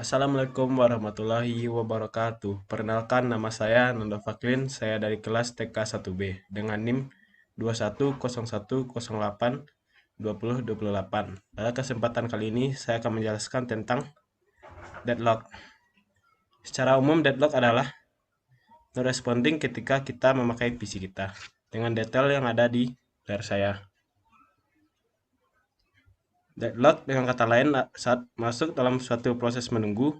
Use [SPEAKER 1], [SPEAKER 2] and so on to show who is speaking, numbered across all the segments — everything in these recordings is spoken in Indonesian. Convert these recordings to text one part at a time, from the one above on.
[SPEAKER 1] Assalamualaikum warahmatullahi wabarakatuh. Perkenalkan, nama saya Nando Faklin, saya dari kelas TK 1B dengan NIM 2101082028. Pada kesempatan kali ini saya akan menjelaskan tentang deadlock. Secara umum, deadlock adalah no responding ketika kita memakai PC kita dengan detail yang ada di layar saya. Deadlock dengan kata lain, saat masuk dalam suatu proses menunggu,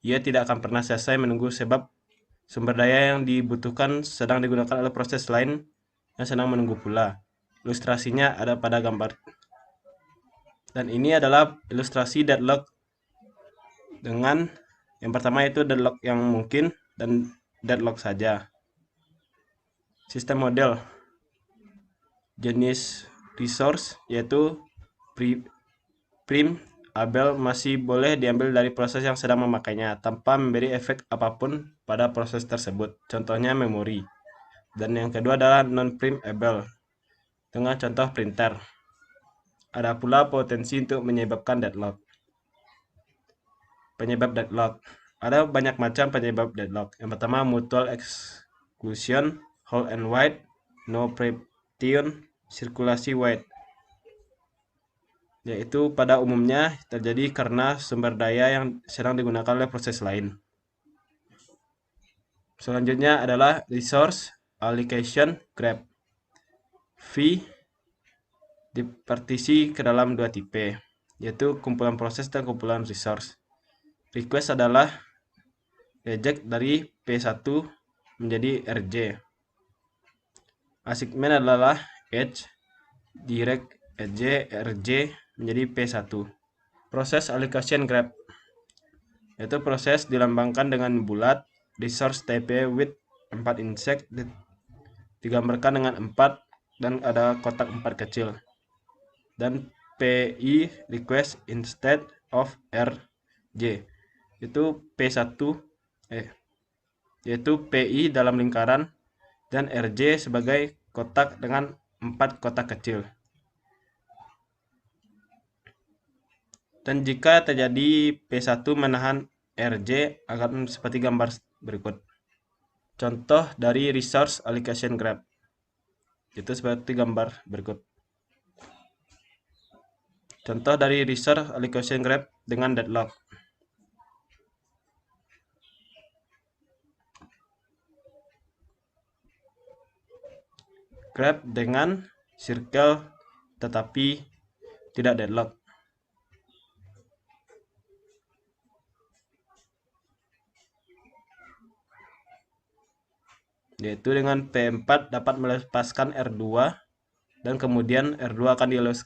[SPEAKER 1] ia tidak akan pernah selesai menunggu sebab sumber daya yang dibutuhkan sedang digunakan oleh proses lain yang sedang menunggu pula. Ilustrasinya ada pada gambar. Dan ini adalah ilustrasi deadlock dengan yang pertama itu deadlock yang mungkin dan deadlock saja. Sistem model jenis resource yaitu prim Abel masih boleh diambil dari proses yang sedang memakainya tanpa memberi efek apapun pada proses tersebut. Contohnya memori. Dan yang kedua adalah non-primable dengan contoh printer. Ada pula potensi untuk menyebabkan deadlock. Penyebab deadlock. Ada banyak macam penyebab deadlock. Yang pertama mutual exclusion, hold and wide, no pretion, sirkulasi wide. Yaitu pada umumnya terjadi karena sumber daya yang sedang digunakan oleh proses lain. Selanjutnya adalah resource allocation grab. V dipartisi ke dalam dua tipe, yaitu kumpulan proses dan kumpulan resource. Request adalah reject dari P1 menjadi RJ. Assignment adalah edge direct RJ menjadi P1. Proses allocation graph yaitu proses dilambangkan dengan bulat, resource TP with 4 insect digambarkan dengan 4 dan ada kotak 4 kecil. Dan PI request instead of RJ itu P1 yaitu PI dalam lingkaran dan RJ sebagai kotak dengan 4 kotak kecil. Dan jika terjadi P1 menahan RJ akan seperti gambar berikut. Contoh dari resource allocation graph itu seperti gambar berikut. Contoh dari resource allocation graph dengan deadlock. Graph dengan circle tetapi tidak deadlock. Yaitu dengan P4 dapat melepaskan R2 dan kemudian R2 akan yaitu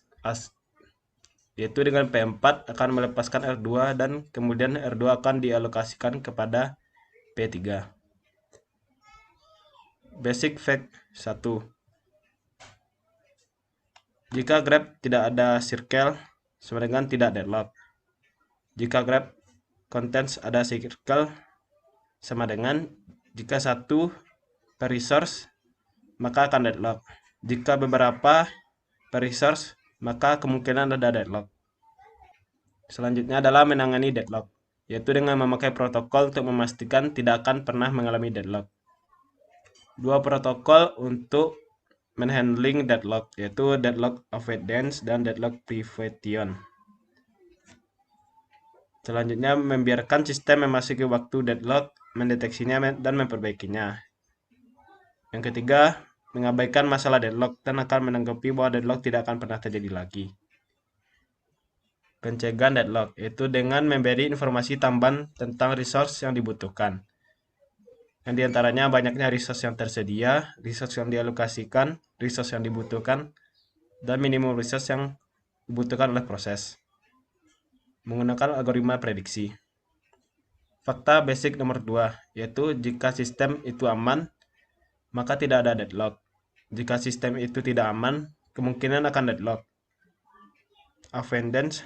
[SPEAKER 1] dengan P4 akan melepaskan R2 dan kemudian R2 akan dialokasikan kepada P3. Basic fact 1. Jika graph tidak ada circle, sama dengan tidak deadlock. Jika graph contents ada circle, sama dengan jika satu per resource, maka akan deadlock. Jika beberapa per resource, maka kemungkinan ada deadlock. Selanjutnya adalah menangani deadlock, yaitu dengan memakai protokol untuk memastikan tidak akan pernah mengalami deadlock. Dua protokol untuk menhandling deadlock, yaitu deadlock avoidance dan deadlock prevention. Selanjutnya, membiarkan sistem memasuki waktu deadlock, mendeteksinya dan memperbaikinya. Yang ketiga, mengabaikan masalah deadlock dan akan menanggapi bahwa deadlock tidak akan pernah terjadi lagi. Pencegahan deadlock, yaitu dengan memberi informasi tambahan tentang resource yang dibutuhkan. Yang diantaranya banyaknya resource yang tersedia, resource yang dialokasikan, resource yang dibutuhkan, dan minimum resource yang dibutuhkan oleh proses. Menggunakan algoritma prediksi. Fakta basic nomor 2, yaitu jika sistem itu aman, maka tidak ada deadlock. Jika sistem itu tidak aman, kemungkinan akan deadlock. Avoidance,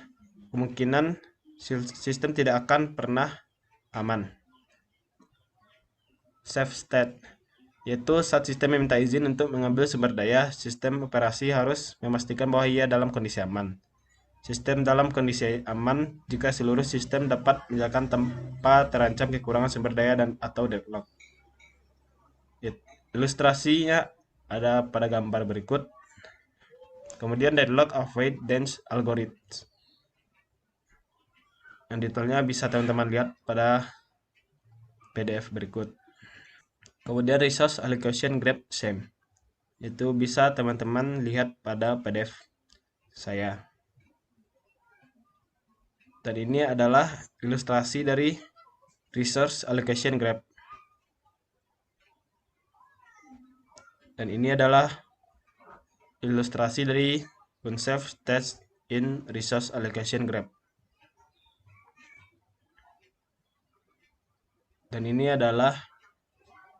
[SPEAKER 1] kemungkinan sistem tidak akan pernah aman. Safe state, yaitu saat sistem meminta izin untuk mengambil sumber daya, sistem operasi harus memastikan bahwa ia dalam kondisi aman. Sistem dalam kondisi aman jika seluruh sistem dapat menjalankan tanpa terancam kekurangan sumber daya dan atau deadlock. Ilustrasinya ada pada gambar berikut. Kemudian deadlock avoidance algorithms. Yang detailnya bisa teman-teman lihat pada PDF berikut. Kemudian resource allocation graph same. Itu bisa teman-teman lihat pada PDF saya. Dan ini adalah ilustrasi dari resource allocation graph. Dan ini adalah ilustrasi dari concept test in resource allocation graph. Dan ini adalah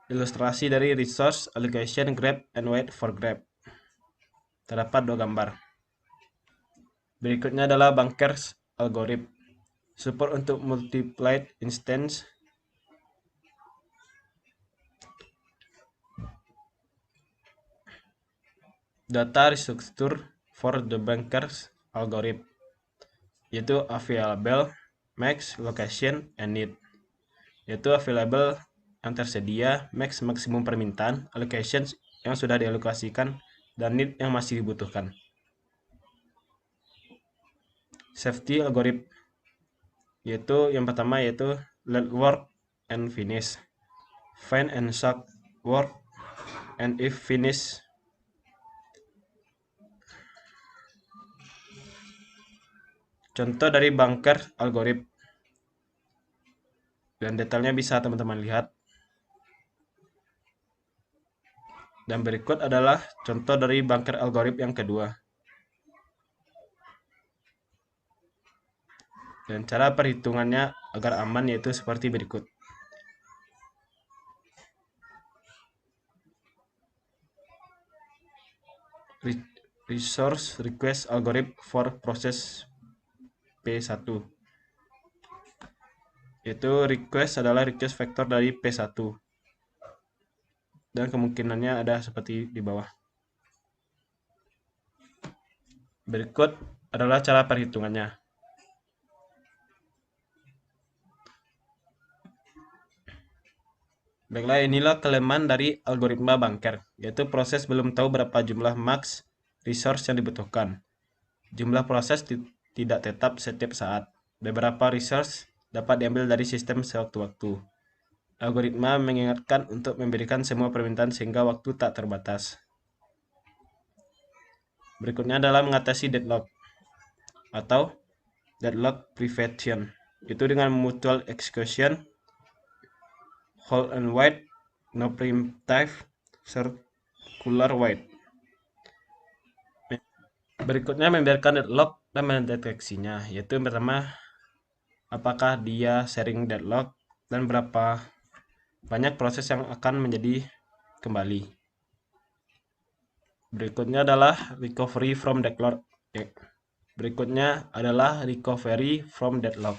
[SPEAKER 1] ilustrasi dari resource allocation graph and wait for graph. Terdapat dua gambar. Berikutnya adalah Banker's algorithm. Support untuk multiplied instance. Data restructure for the Banker's algorithm, yaitu available, max, location, and need. Yaitu available yang tersedia, max maksimum permintaan, allocation yang sudah dialokasikan, dan need yang masih dibutuhkan. Safety algorithm, yaitu yang pertama yaitu let work and finish, find and shock work, and if finish. Contoh dari Banker algorithm, dan detailnya bisa teman-teman lihat. Dan berikut adalah contoh dari Banker algorithm yang kedua. Dan cara perhitungannya agar aman yaitu seperti berikut. Resource request algorithm for proses P1. Yaitu request adalah request vektor dari P1. Dan kemungkinannya ada seperti di bawah. Berikut adalah cara perhitungannya. Baiklah, inilah kelemahan dari algoritma Banker, yaitu proses belum tahu berapa jumlah max resource yang dibutuhkan. Jumlah proses tidak tetap setiap saat. Beberapa resource dapat diambil dari sistem sewaktu-waktu. Algoritma mengingatkan untuk memberikan semua permintaan sehingga waktu tak terbatas. Berikutnya adalah mengatasi deadlock atau deadlock prevention. Itu dengan mutual exclusion, hold and wait, no preemptive, circular wait. Berikutnya membiarkan deadlock dan mendeteksinya, yaitu yang pertama apakah dia sharing deadlock dan berapa banyak proses yang akan menjadi kembali. Berikutnya adalah recovery from deadlock. Berikutnya adalah recovery from deadlock.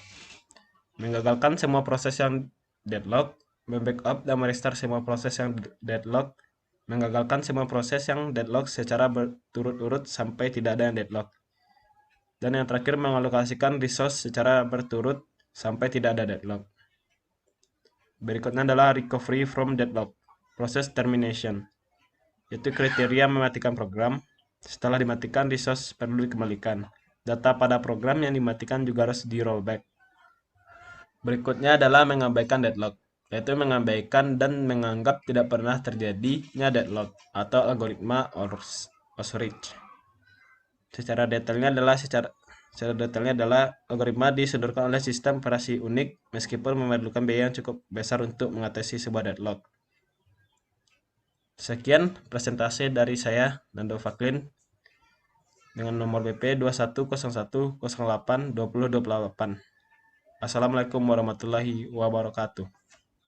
[SPEAKER 1] Menggagalkan semua proses yang deadlock, membackup dan merestart semua proses yang deadlock, menggagalkan semua proses yang deadlock secara berturut-turut sampai tidak ada yang deadlock. Dan yang terakhir, mengalokasikan resource secara berturut sampai tidak ada deadlock. Berikutnya adalah recovery from deadlock, process termination, yaitu kriteria mematikan program. Setelah dimatikan, resource perlu dikembalikan. Data pada program yang dimatikan juga harus di rollback. Berikutnya adalah mengabaikan deadlock, yaitu mengabaikan dan menganggap tidak pernah terjadinya deadlock atau algoritma overreach. Secara detailnya adalah algoritma disodorkan oleh sistem operasi unik meskipun memerlukan biaya yang cukup besar untuk mengatasi sebuah deadlock. Sekian presentasi dari saya, Nando Faklin, dengan nomor BP 2101082028. Assalamualaikum warahmatullahi wabarakatuh.